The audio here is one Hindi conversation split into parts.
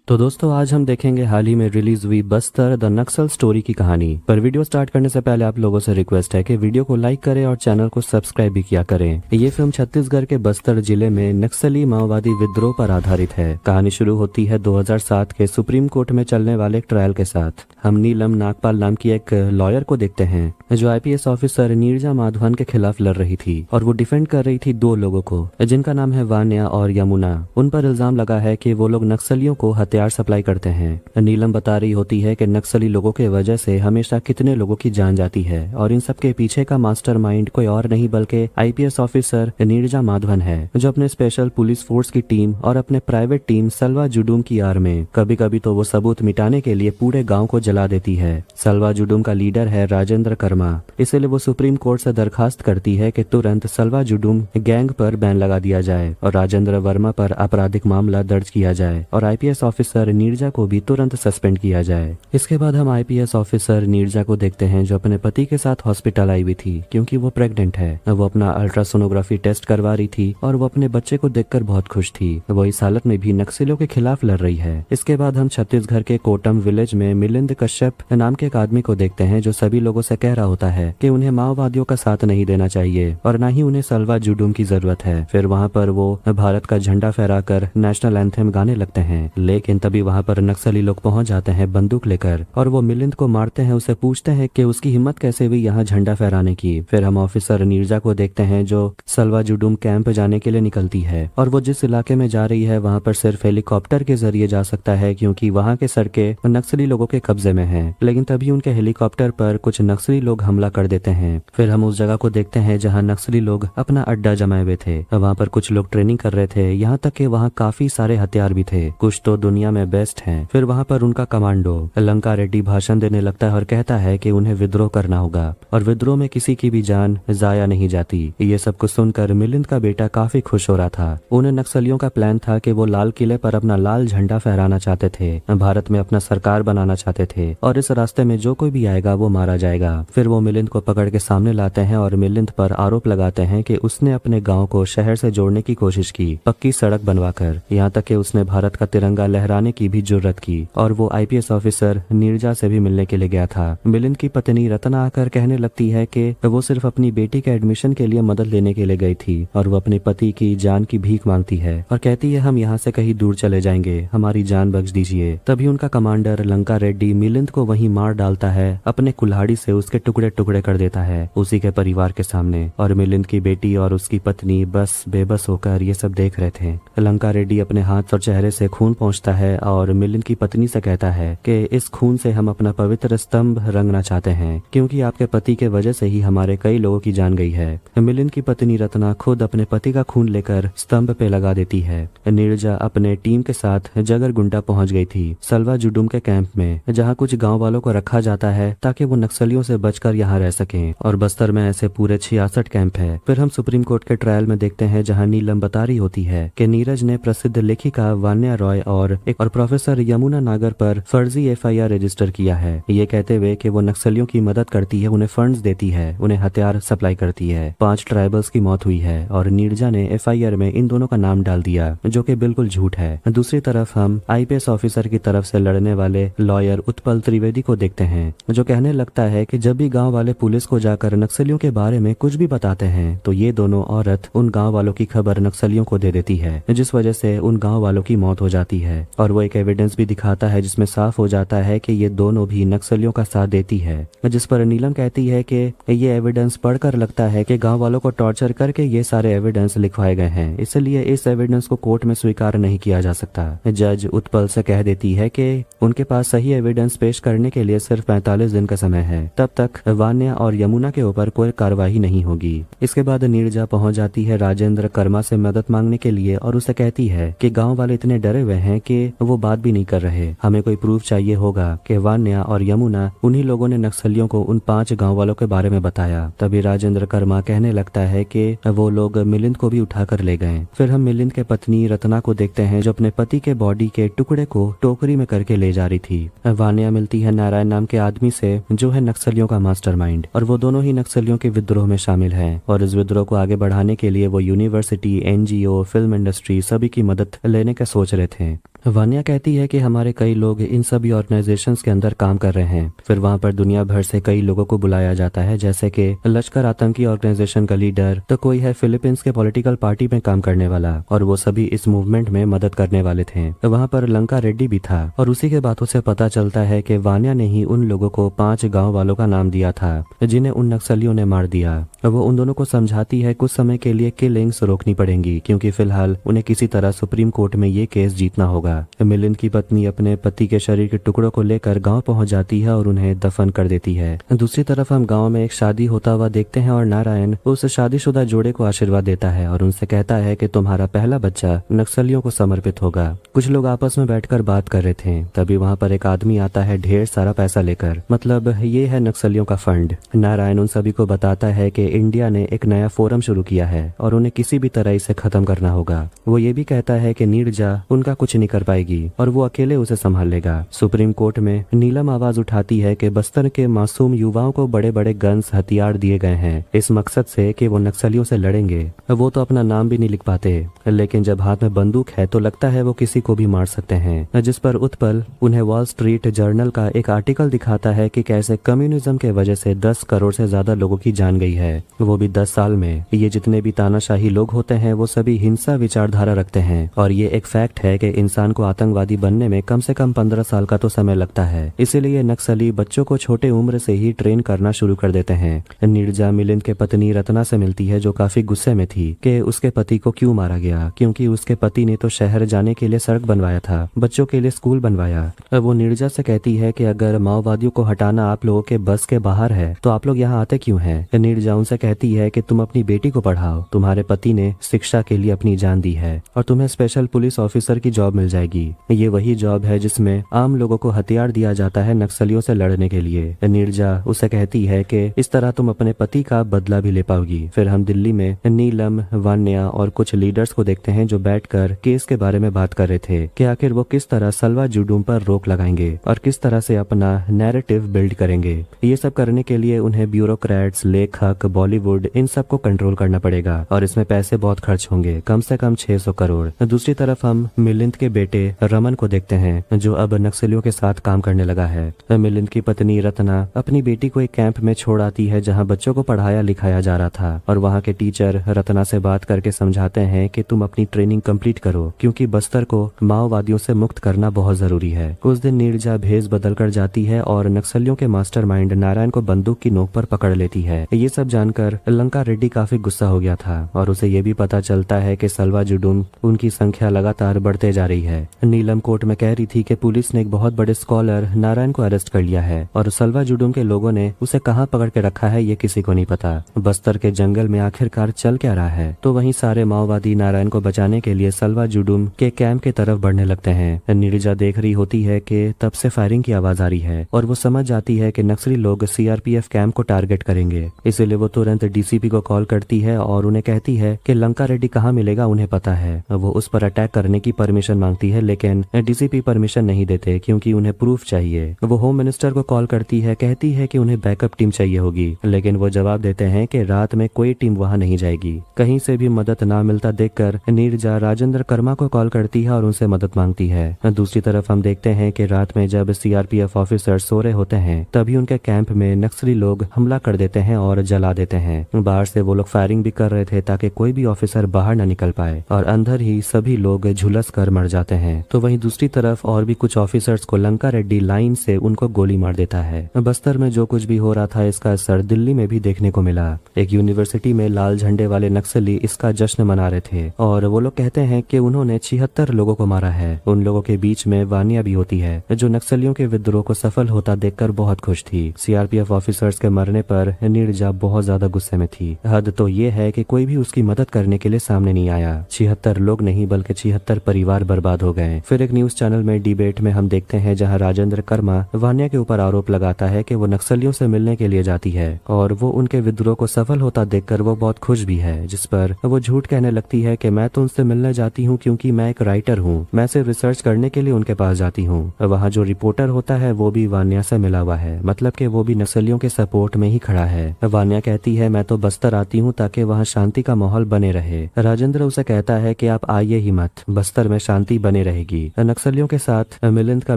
तो दोस्तों आज हम देखेंगे हाल ही में रिलीज हुई बस्तर द नक्सल स्टोरी की कहानी। पर वीडियो स्टार्ट करने से पहले आप लोगों से रिक्वेस्ट है कि वीडियो को लाइक करें और चैनल को सब्सक्राइब भी किया करें। ये फिल्म छत्तीसगढ़ के बस्तर जिले में नक्सली माओवादी विद्रोह पर आधारित है। कहानी शुरू होती है 2007 के सुप्रीम कोर्ट में चलने वाले एक ट्रायल के साथ। हम नीलम नागपाल नाम की एक लॉयर को देखते हैं जो IPS ऑफिसर नीरजा माधवन के खिलाफ लड़ रही थी और वो डिफेंड कर रही थी दो लोगों को जिनका नाम है वान्या और यमुना। उन पर इल्जाम लगा है कि वो लोग नक्सलियों को हथियार सप्लाई करते हैं। नीलम बता रही होती है कि नक्सली लोगों के वजह से हमेशा कितने लोगों की जान जाती है और इन सब के पीछे का मास्टरमाइंड कोई और नहीं बल्कि IPS ऑफिसर नीरजा माधवन है, जो अपने स्पेशल पुलिस फोर्स की टीम और अपने प्राइवेट टीम सलवा जुडूम की आड़ में कभी कभी तो वो सबूत मिटाने के लिए पूरे गाँव को जला देती है। सलवा जुडूम का लीडर है राजेंद्र कर्मा, इसलिए वो सुप्रीम कोर्ट से दरखास्त करती है कि तुरंत सलवा जुडूम गैंग पर बैन लगा दिया जाए और राजेंद्र वर्मा पर आपराधिक मामला दर्ज किया जाए और IPS ऑफिसर नीरजा को भी तुरंत सस्पेंड किया जाए। इसके बाद हम IPS ऑफिसर नीरजा को देखते हैं जो अपने पति के साथ हॉस्पिटल आई हुई थी क्योंकि वो प्रेग्नेंट है। वो अपना अल्ट्रासोनोग्राफी टेस्ट करवा रही थी और वो अपने बच्चे को देखकर बहुत खुश थी। वो इस हालत में भी नक्सलियों के खिलाफ लड़ रही है। इसके बाद हम छत्तीसगढ़ के कोटम विलेज में मिलिंद कश्यप नाम के एक आदमी को देखते हैं जो सभी लोगों से कह रहा होता है कि उन्हें माओवादियों का साथ नहीं देना चाहिए और न ही उन्हें सलवा जुडूम की जरूरत है। फिर वहाँ पर वो भारत का झंडा फहराकर नेशनल एंथम गाने लगते हैं, लेकिन तभी वहाँ पर नक्सली लोग पहुंच जाते हैं बंदूक लेकर और वो मिलिंद को मारते हैं। उसे पूछते हैं कि उसकी हिम्मत कैसे हुई यहाँ झंडा फहराने की। फिर हम ऑफिसर नीरजा को देखते हैं जो सलवा जुडूम कैंप जाने के लिए निकलती है और वो जिस इलाके में जा रही है वहाँ पर सिर्फ हेलीकॉप्टर के जरिए जा सकता है क्योंकि वहाँ के सड़कें नक्सली लोगों के कब्जे में है। लेकिन तभी उनके हेलीकॉप्टर पर कुछ नक्सली लोग हमला कर देते हैं। फिर हम उस जगह को देखते हैं जहाँ नक्सली लोग अपना अड्डा जमाए हुए थे। वहाँ पर कुछ लोग ट्रेनिंग कर रहे थे, यहाँ तक कि वहाँ काफी सारे हथियार भी थे, कुछ तो दुनिया में बेस्ट हैं। फिर वहाँ पर उनका कमांडो लंका रेड्डी भाषण देने लगता है और कहता है कि उन्हें विद्रोह करना होगा और विद्रोह में किसी की भी जान जाया नहीं जाती। ये सब कुछ सुनकर मिलिंद का बेटा काफी खुश हो रहा था। उन्हें नक्सलियों का प्लान था कि वो लाल किले पर अपना लाल झंडा फहराना चाहते थे, भारत में अपना सरकार बनाना चाहते थे और इस रास्ते में जो कोई भी आएगा वो मारा जाएगा। फिर वो मिलिंद को पकड़ के सामने लाते हैं और मिलिंद पर आरोप लगाते हैं कि उसने अपने गांव को शहर से जोड़ने की कोशिश की, पक्की सड़क बनवाकर, यहाँ तक कि उसने भारत का तिरंगा लहराने की भी जुर्रत की और वो IPS ऑफिसर नीरजा से भी मिलने के लिए गया था। मिलिंद की पत्नी रत्ना आकर कहने लगती है कि वो सिर्फ अपनी बेटी के एडमिशन के लिए मदद लेने के लिए गई थी और वो अपने पति की जान की भीख मांगती है और कहती है हम यहाँ से कहीं दूर चले जाएंगे, हमारी जान बख्श दीजिए। तभी उनका कमांडर लंका रेड्डी मिलिंद को वहीं मार डालता है, अपने कुल्हाड़ी से उसके टुकड़े टुकड़े कर देता है उसी के परिवार के सामने। और मिलिंद की बेटी और उसकी पत्नी बस बेबस होकर ये सब देख रहे थे। लंका रेड्डी अपने हाथ और चेहरे से खून पहुंचता है और मिलिंद की पत्नी से कहता है कि इस खून से हम अपना पवित्र स्तंभ रंगना चाहते हैं क्योंकि आपके पति के वजह से ही हमारे कई लोगों की जान गई है। मिलिंद की पत्नी रत्ना खुद अपने पति का खून लेकर स्तंभ पे लगा देती है। नीरजा अपने टीम के साथ जगरगुंडा पहुंच गई थी सलवा जुडूम के कैंप में, जहां कुछ गांव वालों को रखा जाता है ताकि वो नक्सलियों से बचकर यहाँ रह सकें और बस्तर में ऐसे पूरे 66 कैंप है। फिर हम सुप्रीम कोर्ट के ट्रायल में देखते हैं जहाँ नीलम बता रही होती है कि नीरज ने प्रसिद्ध लेखिका वान्या रॉय और प्रोफेसर यमुना नागर पर फर्जी FIR रजिस्टर किया है, ये कहते हुए कि वो नक्सलियों की मदद करती है, उन्हें फंड्स देती है, उन्हें हथियार सप्लाई करती है। 5 ट्राइबल्स की मौत हुई है और नीरजा ने FIR में इन दोनों का नाम डाल दिया जो कि बिल्कुल झूठ है। दूसरी तरफ हम IPS ऑफिसर की तरफ से लड़ने वाले लॉयर उत्पल त्रिवेदी को देखते हैं जो कहने लगता है कि जब भी गाँव वाले पुलिस को जाकर नक्सलियों के बारे में कुछ भी बताते हैं तो ये दोनों औरत उन गांव वालों की खबर नक्सलियों को दे देती है, जिस वजह से उन गांव वालों की मौत हो जाती है। और वो एक एविडेंस भी दिखाता है जिसमें साफ हो जाता है कि ये दोनों भी नक्सलियों का साथ देती है, जिस पर नीलम कहती है कि ये एविडेंस पढ़कर लगता है कि गाँव वालों को टॉर्चर करके ये सारे एविडेंस लिखवाए गए हैं, इसलिए इस एविडेंस को कोर्ट में स्वीकार नहीं किया जा सकता। जज उत्पल से कह देती है कि उनके पास सही एविडेंस पेश करने के लिए सिर्फ 45 दिन का समय है, तब तक वान्या और यमुना के ऊपर कोई कार्रवाई नहीं होगी। इसके बाद नीरजा पहुंच जाती है राजेंद्र कर्मा से मदद मांगने के लिए और उसे कहती है कि गांव वाले इतने डरे हुए हैं कि वो बात भी नहीं कर रहे, हमें कोई प्रूफ चाहिए होगा कि वान्या और यमुना उन्हीं लोगों ने नक्सलियों को उन 5 गांव वालों के बारे में बताया। तभी राजेंद्र कर्मा कहने लगता है कि वो लोग मिलिंद को भी उठाकर ले गए। फिर हम मिलिंद के पत्नी रत्ना को देखते हैं जो अपने पति के बॉडी के टुकड़े को टोकरी में करके ले जा रही थी। वान्या मिलती है नारायण नाम के आदमी से जो है नक्सलियों का मास्टरमाइंड और वो दोनों ही नक्सलियों के विद्रोह में शामिल हैं और इस विद्रोह को आगे बढ़ाने के लिए वो यूनिवर्सिटी, NGO, फिल्म इंडस्ट्री सभी की मदद लेने का सोच रहे थे। वान्या कहती है कि हमारे कई लोग इन सभी ऑर्गेनाइजेशंस के अंदर काम कर रहे हैं। फिर वहाँ पर दुनिया भर से कई लोगों को बुलाया जाता है, जैसे कि लश्कर आतंकी ऑर्गेनाइजेशन का लीडर, तो कोई है फिलीपींस के पॉलिटिकल पार्टी में काम करने वाला, और वो सभी इस मूवमेंट में मदद करने वाले थे। वहाँ पर लंका रेड्डी भी था, और उसी के बातों से पता चलता है कि वान्या ने ही उन लोगों को 5 गाँव वालों का नाम दिया था जिन्हें उन नक्सलियों ने मार दिया। वो उन दोनों को समझाती है कुछ समय के लिए किलिंग्स रोकनी पड़ेंगी, क्योंकि फिलहाल उन्हें किसी तरह सुप्रीम कोर्ट में ये केस जीतना होगा। मिलिंद की पत्नी अपने पति के शरीर के टुकड़ों को लेकर गांव पहुंच जाती है और उन्हें दफन कर देती है। दूसरी तरफ हम गांव में एक शादी होता हुआ देखते हैं और नारायण उस शादीशुदा जोड़े को आशीर्वाद देता है और उनसे कहता है कि तुम्हारा पहला बच्चा नक्सलियों को समर्पित होगा। कुछ लोग आपस में बैठकर बात कर रहे थे, तभी वहाँ पर एक आदमी आता है ढेर सारा पैसा लेकर, मतलब ये है नक्सलियों का फंड। नारायण उन सभी को बताता है कि इंडिया ने एक नया फोरम शुरू किया है और उन्हें किसी भी तरह इसे खत्म करना होगा। वो ये भी कहता है कि नीरजा उनका कुछ नहीं कर पाएगी और वो अकेले उसे संभाल लेगा। सुप्रीम कोर्ट में नीलम आवाज उठाती है कि बस्तर के मासूम युवाओं को बड़े बड़े गन्स हथियार दिए गए हैं इस मकसद से कि वो नक्सलियों से लड़ेंगे। वो तो अपना नाम भी नहीं लिख पाते, लेकिन जब हाथ में बंदूक है तो लगता है वो किसी को भी मार सकते हैं। जिस पर उत्पल उन्हें वॉल स्ट्रीट जर्नल का एक आर्टिकल दिखाता है कि कैसे कम्युनिज्म के वजह से 10 करोड़ से ज्यादा लोगों की जान गई है, वो भी 10 साल में। ये जितने भी तानाशाही लोग होते हैं वो सभी हिंसा विचारधारा रखते हैं, और ये एक फैक्ट है कि इंसान को आतंकवादी बनने में कम से कम 15 साल का तो समय लगता है। इसीलिए नक्सली बच्चों को छोटे उम्र से ही ट्रेन करना शुरू कर देते हैं। नीरजा मिलिंद के पत्नी रत्ना से मिलती है, जो काफी गुस्से में थी कि उसके पति को क्यों मारा गया, क्योंकि उसके पति ने तो शहर जाने के लिए सड़क बनवाया था, बच्चों के लिए स्कूल बनवाया। वो नीरजा से कहती है कि अगर माओवादियों को हटाना आप लोगों के बस के बाहर है तो आप लोग यहाँ आते क्यों हैं? नीरजा उनसे कहती है कि तुम अपनी बेटी को पढ़ाओ, तुम्हारे पति ने शिक्षा के लिए अपनी जान दी है और तुम्हें स्पेशल पुलिस ऑफिसर की जॉब मिल जाएगी। ये वही जॉब है जिसमें आम लोगों को हथियार दिया जाता है नक्सलियों से लड़ने के लिए। नीरजा उसे कहती है कि इस तरह तुम अपने पति का बदला भी ले पाओगी। फिर हम दिल्ली में नीलम, वान्या और कुछ लीडर्स को देखते हैं जो बैठकर केस के बारे में बात कर रहे थे कि आखिर वो किस तरह सलवा जुडूम पर रोक लगाएंगे और किस तरह से अपना नैरेटिव बिल्ड करेंगे। ये सब करने के लिए उन्हें ब्यूरोक्रेट्स, लेखक, बॉलीवुड, इन सब को कंट्रोल करना पड़ेगा और इसमें पैसे बहुत खर्च होंगे, कम से कम 600 करोड़। दूसरी तरफ हम मिलिंद के बेटे रमन को देखते हैं जो अब नक्सलियों के साथ काम करने लगा है। मिलिंद की पत्नी रत्ना अपनी बेटी को एक कैंप में छोड़ आती है जहाँ बच्चों को पढ़ाया लिखाया जा रहा था, और वहाँ के टीचर रत्ना से बात करके समझाते हैं कि तुम अपनी ट्रेनिंग कंप्लीट करो, क्योंकि बस्तर को माओवादियों से मुक्त करना बहुत जरूरी है। उस दिन नीरजा भेष बदल कर जाती है और नक्सलियों के मास्टरमाइंड नारायण को बंदूक की नोक पर पकड़ लेती है। ये सब जानकर लंका रेड्डी काफी गुस्सा हो गया था और उसे ये भी पता चलता है कि सलवा जुडूम उनकी संख्या लगातार बढ़ते जा रही है। नीलम कोर्ट में कह रही थी कि पुलिस ने एक बहुत बड़े स्कॉलर नारायण को अरेस्ट कर लिया है और सलवा जुडूम के लोगों ने उसे कहाँ पकड़ के रखा है ये किसी को नहीं पता। बस्तर के जंगल में आखिरकार चल क्या रहा है? तो वहीं सारे माओवादी नारायण को बचाने के लिए सलवा जुडूम के कैंप की तरफ बढ़ने लगते हैं। नीरजा देख रही होती है कि तब से फायरिंग की आवाज आ रही है और वो समझ जाती है कि नक्सली लोग सीआरपीएफ कैंप को टारगेट करेंगे। इसीलिए वो तुरंत डीसीपी को कॉल करती है और उन्हें कहती है कि लंका रेड्डी कहाँ मिलेगा उन्हें पता है। वो उस पर अटैक करने की परमिशन मांगती है, लेकिन डीसीपी परमिशन नहीं देते क्योंकि उन्हें प्रूफ चाहिए। वो होम मिनिस्टर को कॉल करती है, कहती है कि उन्हें बैकअप टीम चाहिए होगी, लेकिन वो जवाब देते हैं कि रात में कोई टीम वहां नहीं जाएगी। कहीं से भी मदद ना मिलता देखकर नीरजा राजेंद्र कर्मा को कॉल करती है और उनसे मदद मांगती है। दूसरी तरफ हम देखते हैं कि रात में जब सीआरपीएफ ऑफिसर सो रहे होते हैं तभी उनके कैंप में नक्सली लोग हमला कर देते हैं और जला देते हैं। बाहर से वो लोग फायरिंग भी कर रहे थे ताकि कोई भी ऑफिसर बाहर न निकल पाए, और अंदर ही सभी लोग झुलस कर मर जाते हैं। तो वहीं दूसरी तरफ और भी कुछ ऑफिसर्स को लंका रेड्डी लाइन से उनको गोली मार देता है। बस्तर में जो कुछ भी हो रहा था इसका असर दिल्ली में भी देखने को मिला। एक यूनिवर्सिटी में लाल झंडे वाले नक्सली इसका जश्न मना रहे थे और वो लोग कहते हैं कि उन्होंने 76 लोगों को मारा है। उन लोगों के बीच में वानिया भी होती है जो नक्सलियों के विद्रोह को सफल होता देखकर बहुत खुश थी। सीआरपीएफ ऑफिसर्स के मरने पर नीरजा बहुत ज्यादा गुस्से में थी। हद तो ये है कि कोई भी उसकी मदद करने के लिए सामने नहीं आया। 76 लोग नहीं बल्कि 76 परिवार बर्बाद हो गए। फिर एक न्यूज चैनल में डिबेट में हम देखते हैं जहां राजेंद्र कर्मा वानिया के ऊपर आरोप लगाता है कि वो नक्सलियों से मिलने के लिए जाती है और वो उनके विद्रोह को सफल होता देखकर वो बहुत खुश भी है, जिस पर वो झूठ कहने लगती है कि मैं तो उनसे मिलने जाती हूँ क्योंकि मैं एक राइटर हूँ, मैं सिर्फ रिसर्च करने के लिए उनके पास जाती हूँ। वहाँ जो रिपोर्टर होता है वो भी वानिया से मिला हुआ है, मतलब कि वो भी नक्सलियों के सपोर्ट में ही खड़ा है। वानिया कहती है मैं तो बस्तर आती हूँ ताकि वहाँ शांति का माहौल बने रहे। राजेंद्र उसे कहता है कि आप आइए ही मत, बस्तर में शांति बने बने रहेगी। नक्सलियों के साथ मिलिंद का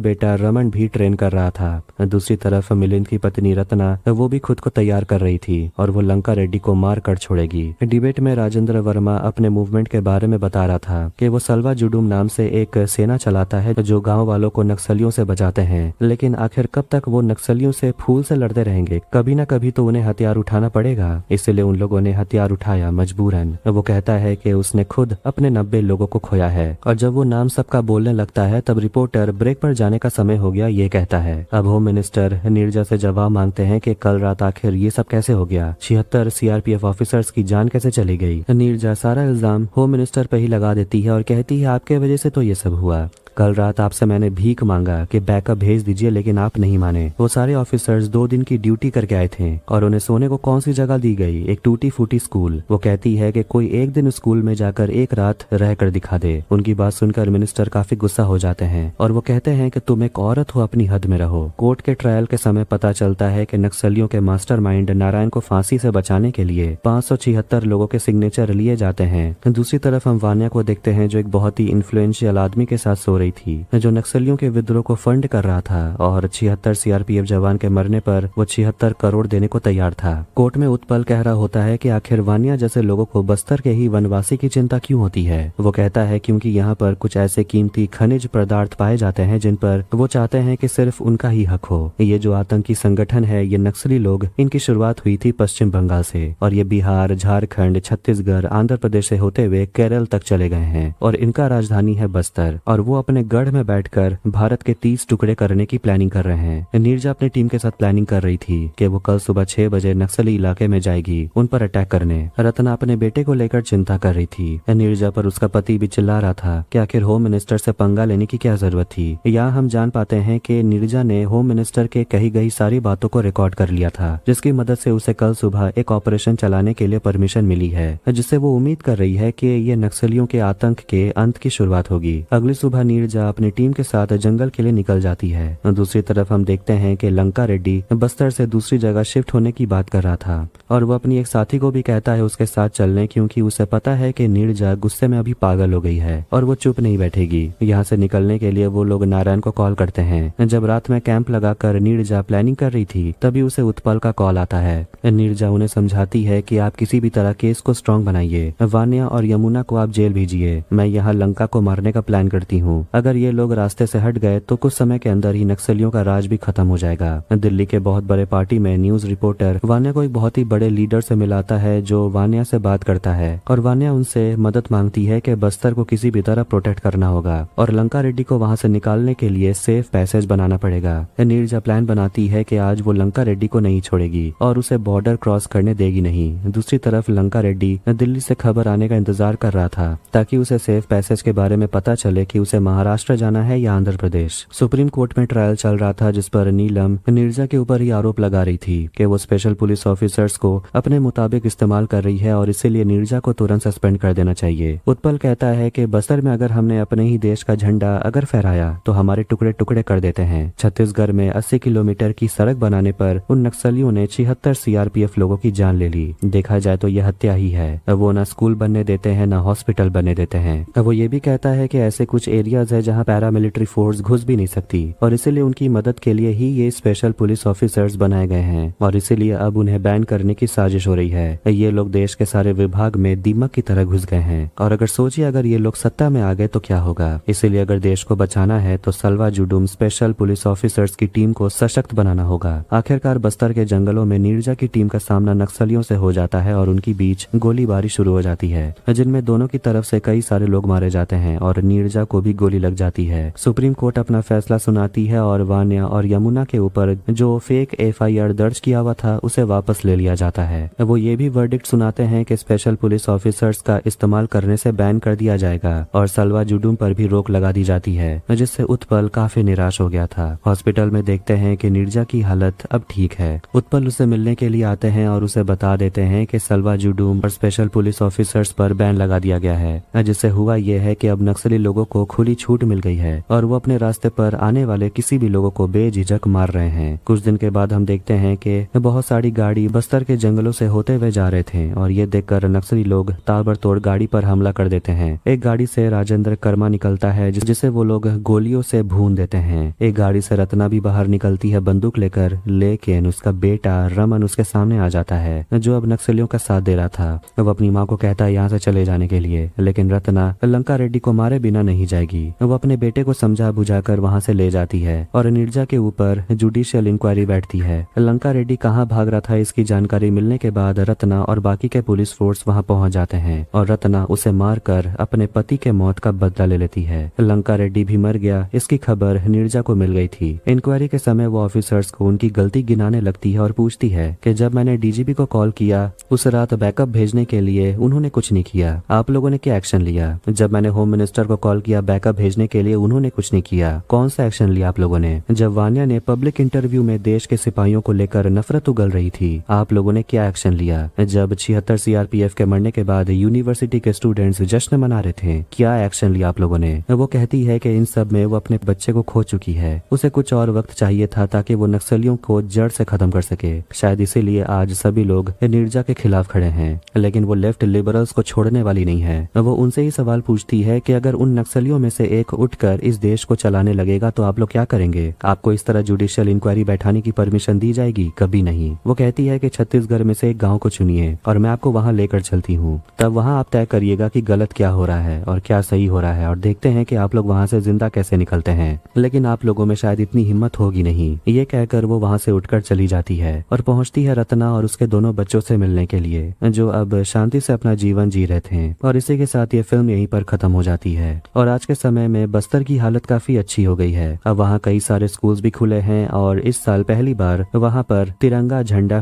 बेटा रमन भी ट्रेन कर रहा था। दूसरी तरफ मिलिंद की पत्नी रत्ना वो भी खुद को तैयार कर रही थी और वो लंका रेड्डी को मार कर छोड़ेगी। डिबेट में राजेंद्र वर्मा अपने मूवमेंट के बारे में बता रहा था कि वो सलवा जुडूम नाम से एक सेना चलाता है जो गांव वालों को नक्सलियों से बचाते हैं, लेकिन आखिर कब तक वो नक्सलियों से फूल से लड़ते रहेंगे? कभी न कभी तो उन्हें हथियार उठाना पड़ेगा। इसलिए उन लोगों ने हथियार उठाया मजबूरन। वो कहता है कि उसने खुद अपने 90 लोगों को खोया है और जब वो नाम सबका बोलने लगता है तब रिपोर्टर ब्रेक पर जाने का समय हो गया ये कहता है। अब होम मिनिस्टर नीरजा से जवाब मांगते हैं कि कल रात आखिर ये सब कैसे हो गया, 76 सीआरपीएफ ऑफिसर्स की जान कैसे चली गई। नीरजा सारा इल्जाम होम मिनिस्टर पे ही लगा देती है और कहती है आपके वजह से तो ये सब हुआ। कल रात आपसे मैंने भीख मांगा कि बैकअप भेज दीजिए, लेकिन आप नहीं माने। वो सारे ऑफिसर्स 2 दिन की ड्यूटी करके आए थे और उन्हें सोने को कौन सी जगह दी गई? एक टूटी फूटी स्कूल। वो कहती है कि कोई एक दिन स्कूल में जाकर एक रात रह कर दिखा दे। उनकी बात सुनकर मिनिस्टर काफी गुस्सा हो जाते हैं और वो कहते हैं कि तुम एक औरत हो, अपनी हद में रहो। कोर्ट के ट्रायल के समय पता चलता है कि नक्सलियों के मास्टरमाइंड नारायण को फांसी से बचाने के लिए 576 लोगों के सिग्नेचर लिए जाते हैं। दूसरी तरफ हम वान्या को देखते हैं जो एक बहुत ही इन्फ्लुएंशियल आदमी के साथ सो रही थी जो नक्सलियों के विद्रोह को फंड कर रहा था और 76 सीआरपीएफ जवान के मरने पर वो 76 करोड़ देने को तैयार था। कोर्ट में उत्पल कह रहा होता है कि आखिर वानिया जैसे लोगों को बस्तर के ही वनवासी की चिंता क्यों होती है? वो कहता है क्योंकि यहाँ पर कुछ ऐसे कीमती खनिज पदार्थ पाए जाते हैं जिन पर वो चाहते हैं कि सिर्फ उनका ही हक हो। ये जो आतंकी संगठन है, ये नक्सली लोग, इनकी शुरुआत हुई थी पश्चिम बंगाल से और ये बिहार, झारखंड, छत्तीसगढ़, आंध्र प्रदेश से होते हुए केरल तक चले गए हैं और इनका राजधानी है बस्तर और वो अपने गढ़ में बैठकर भारत के 30 टुकड़े करने की प्लानिंग कर रहे हैं। नीरजा अपनी टीम के साथ प्लानिंग कर रही थी कि वो कल सुबह 6 बजे नक्सली इलाके में जाएगी उन पर अटैक करने। रत्ना अपने बेटे को लेकर चिंता कर रही थी। नीरजा पर उसका पति भी चिल्ला रहा था कि आखिर होम मिनिस्टर से पंगा लेने की क्या जरूरत थी। यहाँ हम जान पाते हैं कि नीरजा ने होम मिनिस्टर के कही गई सारी बातों को रिकॉर्ड कर लिया था, जिसकी मदद से उसे कल सुबह एक ऑपरेशन चलाने के लिए परमिशन मिली है, जिससे वो उम्मीद कर रही है कि ये नक्सलियों के आतंक के अंत की शुरुआत होगी। अगली सुबह नीरजा अपनी टीम के साथ जंगल के लिए निकल जाती है। दूसरी तरफ हम देखते हैं कि लंका रेड्डी बस्तर से दूसरी जगह शिफ्ट होने की बात कर रहा था और वो अपनी एक साथी को भी कहता है उसके साथ चलने, क्योंकि उसे पता है कि नीरजा गुस्से में अभी पागल हो गई है और वो चुप नहीं बैठेगी। यहाँ से निकलने के लिए वो लोग नारायण को कॉल करते हैं। जब रात में कैंप लगाकर नीरजा प्लानिंग कर रही थी तभी उसे उत्पल का कॉल आता है। नीरजा उन्हें समझाती है कि आप किसी भी तरह केस को स्ट्रॉन्ग बनाइए, वानिया और यमुना को आप जेल भेजिए, मैं यहाँ लंका को मारने का प्लान करती हूँ। अगर ये लोग रास्ते से हट गए तो कुछ समय के अंदर ही नक्सलियों का राज भी खत्म हो जाएगा। दिल्ली के बहुत बड़े पार्टी में न्यूज रिपोर्टर वानिया को एक बहुत ही बड़े लीडर से मिलाता है जो वानिया से बात करता है और वानिया उनसे मदद मांगती है कि बस्तर को किसी भी तरह प्रोटेक्ट करना होगा और लंका रेड्डी को वहाँ से निकालने के लिए सेफ पैसेज बनाना पड़ेगा। नीरजा प्लान बनाती है कि आज वो लंका रेड्डी को नहीं छोड़ेगी और उसे बॉर्डर क्रॉस करने देगी नहीं। दूसरी तरफ लंका रेड्डी दिल्ली से खबर आने का इंतजार कर रहा था ताकि उसे सेफ पैसेज के बारे में पता चले कि उसे महाराष्ट्र जाना है या आंध्र प्रदेश। सुप्रीम कोर्ट में ट्रायल चल रहा था जिस पर नीलम नीरजा के ऊपर ही आरोप लगा रही थी कि वो स्पेशल पुलिस ऑफिसर्स को अपने मुताबिक इस्तेमाल कर रही है और इसीलिए नीरजा को तुरंत सस्पेंड कर देना चाहिए। उत्पल कहता है कि बस्तर में अगर हमने अपने ही देश का झंडा अगर फहराया तो हमारे टुकड़े टुकड़े कर देते हैं। छत्तीसगढ़ में 80 किलोमीटर की सड़क बनाने पर उन नक्सलियों ने 76 सीआरपीएफ लोगों की जान ले ली। देखा जाए तो यह हत्या ही है। वो ना स्कूल बनने देते हैं ना हॉस्पिटल बनने देते हैं। वो ये भी कहता है कि ऐसे कुछ एरियाज है जहाँ पैरामिलिट्री फोर्स घुस भी नहीं सकती और इसीलिए उनकी मदद के लिए ही ये स्पेशल पुलिस ऑफिसर्स बनाए गए हैं और इसीलिए अब उन्हें बैन करने की साजिश हो रही है। ये लोग देश के सारे विभाग में दीमक की तरह घुस गए हैं और अगर सोचिए अगर ये लोग सत्ता में आ गए तो क्या होगा। इसीलिए अगर देश को बचाना है तो सलवा जुडूम स्पेशल पुलिस ऑफिसर्स की टीम को सशक्त बनाना होगा। आखिरकार बस्तर के जंगलों में नीरजा की टीम का सामना नक्सलियों से हो जाता है और उनकी बीच गोलीबारी शुरू हो जाती है जिनमें दोनों की तरफ से कई सारे लोग मारे जाते हैं और नीरजा को भी गोली लग जाती है। सुप्रीम कोर्ट अपना फैसला सुनाती है और वानिया और यमुना के ऊपर जो फेक एफआईआर दर्ज किया हुआ था उसे वापस ले लिया जाता है। वो ये भी वर्डिक्ट सुनाते हैं कि स्पेशल पुलिस ऑफिसर्स का इस्तेमाल करने से बैन कर दिया जाएगा और सलवा जुडूम पर भी रोक लगा दी जाती है, जिससे उत्पल काफी निराश हो गया था। हॉस्पिटल में देखते हैं कि नीरजा की हालत अब ठीक है। उत्पल उसे मिलने के लिए आते हैं और उसे बता देते हैं कि सलवा जुडूम और स्पेशल पुलिस ऑफिसर्स पर बैन लगा दिया गया है, जिससे हुआ यह है कि अब नक्सली लोगों को खुली छूट मिल गई है और वो अपने रास्ते पर आने वाले किसी भी लोगों को बेझिझक मार रहे हैं। कुछ दिन के बाद हम देखते हैं कि बहुत सारी गाड़ी बस्तर के जंगलों से होते हुए जा रहे थे और ये देखकर नक्सली लोग ताबड़तोड़ गाड़ी पर हमला कर देते हैं। एक गाड़ी से राजेंद्र कर्मा निकलता है जिसे वो लोग गोलियों से भून देते हैं। एक गाड़ी से रत्ना भी बाहर निकलती है बंदूक लेकर, लेकिन उसका बेटा रमन उसके सामने आ जाता है जो अब नक्सलियों का साथ दे रहा था। वो अपनी माँ को कहता है यहाँ से चले जाने के लिए, लेकिन रत्ना लंका रेड्डी को मारे बिना नहीं जाएगी। वो अपने बेटे को समझा बुझाकर वहाँ से ले जाती है और नीरजा के ऊपर जुडिशियल इंक्वायरी बैठती है। लंका रेड्डी कहाँ भाग रहा था इसकी जानकारी मिलने के बाद रत्ना और बाकी के पुलिस फोर्स वहाँ पहुँच जाते हैं और रत्ना उसे मारकर अपने पति के मौत का बदला ले लेती है। लंका रेड्डी भी मर गया इसकी खबर नीरजा को मिल गई थी। इंक्वायरी के समय वो ऑफिसर्स को उनकी गलती गिनाने लगती है और पूछती है कि जब मैंने डीजीपी को कॉल किया उस रात बैकअप भेजने के लिए उन्होंने कुछ नहीं किया, आप लोगों ने क्या एक्शन लिया? जब मैंने होम मिनिस्टर को कॉल किया बैकअप भेजने के लिए उन्होंने कुछ नहीं किया, कौन सा एक्शन लिया आप लोगों ने? जब वानिया ने पब्लिक इंटरव्यू में देश के सिपाहियों को लेकर नफरत उगल रही थी आप लोगों ने क्या एक्शन लिया? जब 76 सीआरपीएफ के मरने के बाद यूनिवर्सिटी के स्टूडेंट्स जश्न मना रहे थे क्या एक्शन लिया आप लोगों ने? वो कहती है कि इन सब में वो अपने बच्चे को खो चुकी है, उसे कुछ और वक्त चाहिए था ताकि वो नक्सलियों को जड़ से खत्म कर सके। शायद इसीलिए आज सभी लोग नीरजा के खिलाफ खड़े हैं, लेकिन वो लेफ्ट लिबरल्स को छोड़ने वाली नहीं है। वो उनसे ही सवाल पूछती है कि अगर उन नक्सलियों में से एक उठकर इस देश को चलाने लगेगा तो आप लोग क्या करेंगे? आपको इस तरह जुडिशियल इंक्वायरी बैठाने की परमिशन दी जाएगी? कभी नहीं। वो कहती है कि छत्तीसगढ़ में से एक गाँव को चुनिए और मैं आपको वहाँ लेकर चलती हूँ, तब वहाँ आप तय करिएगा कि गलत क्या हो रहा है और क्या सही हो रहा है और देखते हैं कि आप लोग वहाँ से जिंदा कैसे निकलते हैं। लेकिन आप लोगों में शायद इतनी हिम्मत होगी नहीं। ये कहकर वो वहाँ से उठकर चली जाती है और पहुँचती है रत्ना और उसके दोनों बच्चों से मिलने के लिए जो अब शांति से अपना जीवन जी रहे थे। और इसी के साथ ये फिल्म यहीं पर खत्म हो जाती है और आज के समय में बस्तर की हालत काफी अच्छी हो गई है। अब वहाँ कई सारे स्कूल्स भी खुले हैं और इस साल पहली बार वहाँ पर तिरंगा झंडा